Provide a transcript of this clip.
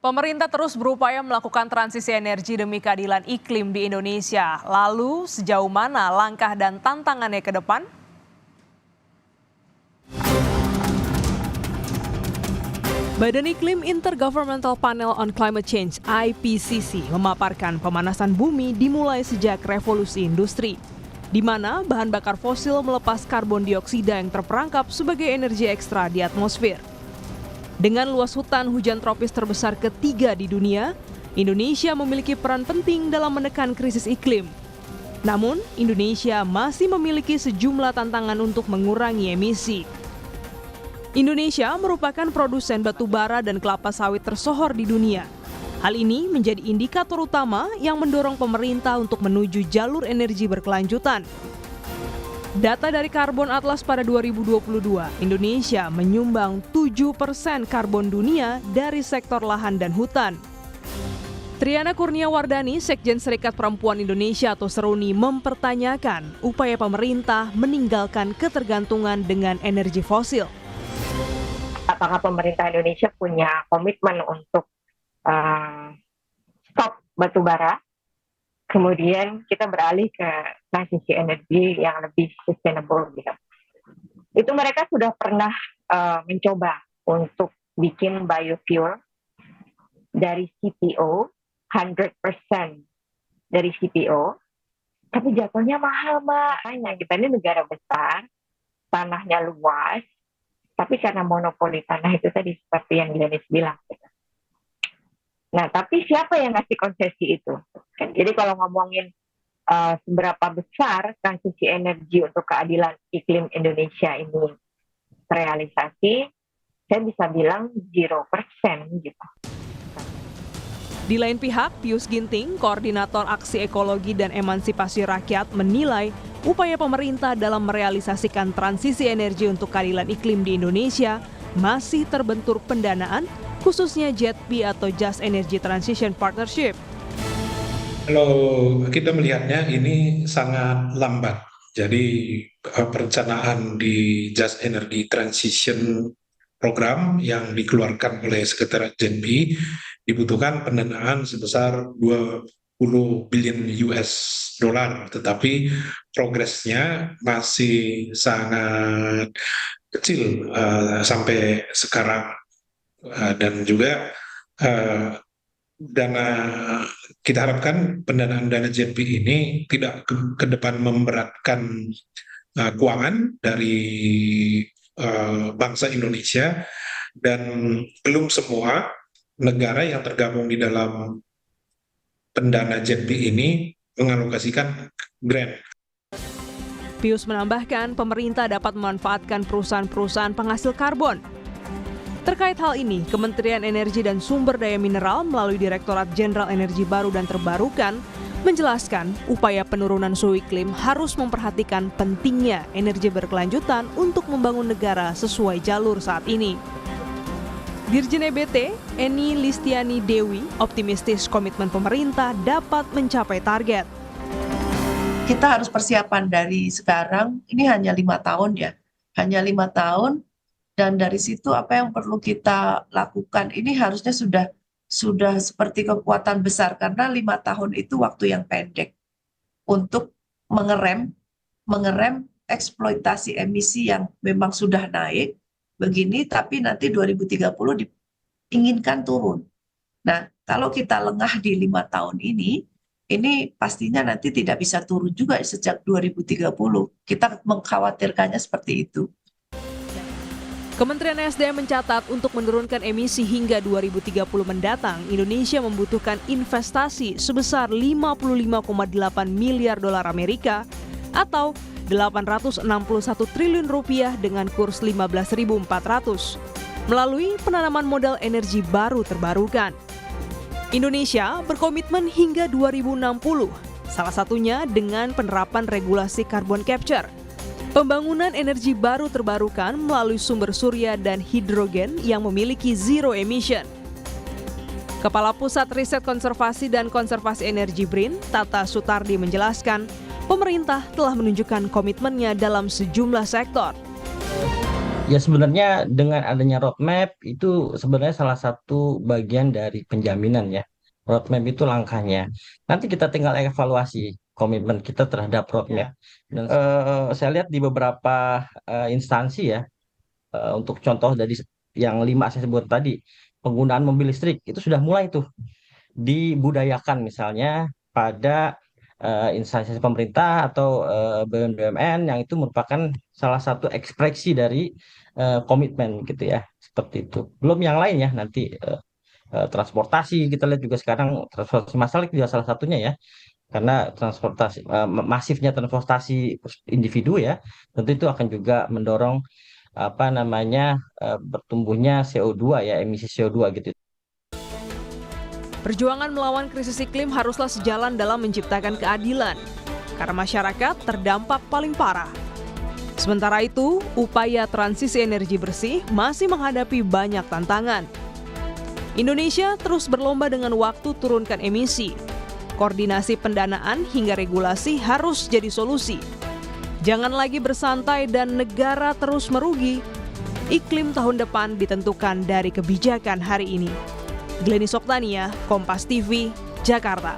Pemerintah terus berupaya melakukan transisi energi demi keadilan iklim di Indonesia. Lalu, sejauh mana langkah dan tantangannya ke depan? Badan Iklim Intergovernmental Panel on Climate Change (IPCC) memaparkan pemanasan bumi dimulai sejak revolusi industri, di mana bahan bakar fosil melepas karbon dioksida yang terperangkap sebagai energi ekstra di atmosfer. Dengan luas hutan hujan tropis terbesar ketiga di dunia, Indonesia memiliki peran penting dalam menekan krisis iklim. Namun, Indonesia masih memiliki sejumlah tantangan untuk mengurangi emisi. Indonesia merupakan produsen batu bara dan kelapa sawit tersohor di dunia. Hal ini menjadi indikator utama yang mendorong pemerintah untuk menuju jalur energi berkelanjutan. Data dari Karbon Atlas pada 2022, Indonesia menyumbang 7% karbon dunia dari sektor lahan dan hutan. Triana Kurniawardani, Sekjen Serikat Perempuan Indonesia atau Seruni, mempertanyakan upaya pemerintah meninggalkan ketergantungan dengan energi fosil. Apakah pemerintah Indonesia punya komitmen untuk stop batu bara? Kemudian kita beralih ke transisi energi yang lebih sustainable gitu. Itu mereka sudah pernah mencoba untuk bikin biofuel dari CPO, 100% dari CPO, tapi jatuhnya mahal, Mbak. Kita ini negara besar, tanahnya luas, tapi karena monopoli tanah itu tadi seperti yang Glenis bilang gitu. Nah, tapi siapa yang ngasih konsesi itu? Jadi kalau ngomongin seberapa besar transisi energi untuk keadilan iklim Indonesia ini terrealisasi, saya bisa bilang 0% gitu. Di lain pihak, Pius Ginting, Koordinator Aksi Ekologi dan Emansipasi Rakyat, menilai upaya pemerintah dalam merealisasikan transisi energi untuk keadilan iklim di Indonesia masih terbentur pendanaan, khususnya JETP atau Just Energy Transition Partnership. Kalau kita melihatnya ini sangat lambat. Jadi perencanaan di Just Energy Transition Program yang dikeluarkan oleh Sekretariat JETP dibutuhkan pendanaan sebesar 20 billion US dollar, tetapi progresnya masih sangat kecil sampai sekarang. Dan juga dana, kita harapkan pendanaan dana JETP ini tidak ke depan memberatkan keuangan dari bangsa Indonesia, dan belum semua negara yang tergabung di dalam pendana JETP ini mengalokasikan grant. Pius menambahkan pemerintah dapat memanfaatkan perusahaan-perusahaan penghasil karbon. Terkait hal ini, Kementerian Energi dan Sumber Daya Mineral melalui Direktorat Jenderal Energi Baru dan Terbarukan menjelaskan upaya penurunan suhu iklim harus memperhatikan pentingnya energi berkelanjutan untuk membangun negara sesuai jalur saat ini. Dirjen EBT, Eni Listiani Dewi, optimistis komitmen pemerintah dapat mencapai target. Kita harus persiapan dari sekarang, ini hanya 5 tahun ya, hanya 5 tahun. Dan dari situ apa yang perlu kita lakukan ini harusnya sudah seperti kekuatan besar, karena 5 tahun itu waktu yang pendek untuk mengerem eksploitasi emisi yang memang sudah naik begini, tapi nanti 2030 diinginkan turun. Nah, kalau kita lengah di 5 tahun ini pastinya nanti tidak bisa turun juga sejak 2030. Kita mengkhawatirkannya seperti itu. Kementerian SDM mencatat untuk menurunkan emisi hingga 2030 mendatang, Indonesia membutuhkan investasi sebesar 55,8 miliar dolar Amerika atau 861 triliun rupiah dengan kurs 15.400 melalui penanaman modal energi baru terbarukan. Indonesia berkomitmen hingga 2060, salah satunya dengan penerapan regulasi carbon capture. Pembangunan energi baru terbarukan melalui sumber surya dan hidrogen yang memiliki zero emission. Kepala Pusat Riset Konservasi dan Konservasi Energi BRIN, Tata Sutardi menjelaskan, pemerintah telah menunjukkan komitmennya dalam sejumlah sektor. Ya sebenarnya dengan adanya roadmap itu sebenarnya salah satu bagian dari penjaminan ya. Roadmap itu langkahnya. Nanti kita tinggal evaluasi komitmen kita terhadap roadmap. Dan saya lihat di beberapa instansi ya, untuk contoh dari yang 5 saya sebut tadi, penggunaan mobil listrik itu sudah mulai tuh dibudayakan misalnya pada instansi pemerintah atau BUMN yang itu merupakan salah satu ekspresi dari komitmen gitu ya, seperti itu. Belum yang lain ya, nanti transportasi kita lihat juga sekarang transportasi massal itu juga salah satunya ya, karena transportasi masifnya transportasi individu ya, tentu itu akan juga mendorong apa namanya bertumbuhnya CO2 ya, emisi CO2 gitu. Perjuangan melawan krisis iklim haruslah sejalan dalam menciptakan keadilan, karena masyarakat terdampak paling parah. Sementara itu, upaya transisi energi bersih masih menghadapi banyak tantangan. Indonesia terus berlomba dengan waktu turunkan emisi. Koordinasi pendanaan hingga regulasi harus jadi solusi. Jangan lagi bersantai dan negara terus merugi. Iklim tahun depan ditentukan dari kebijakan hari ini. Glenny Soktania, Kompas TV, Jakarta.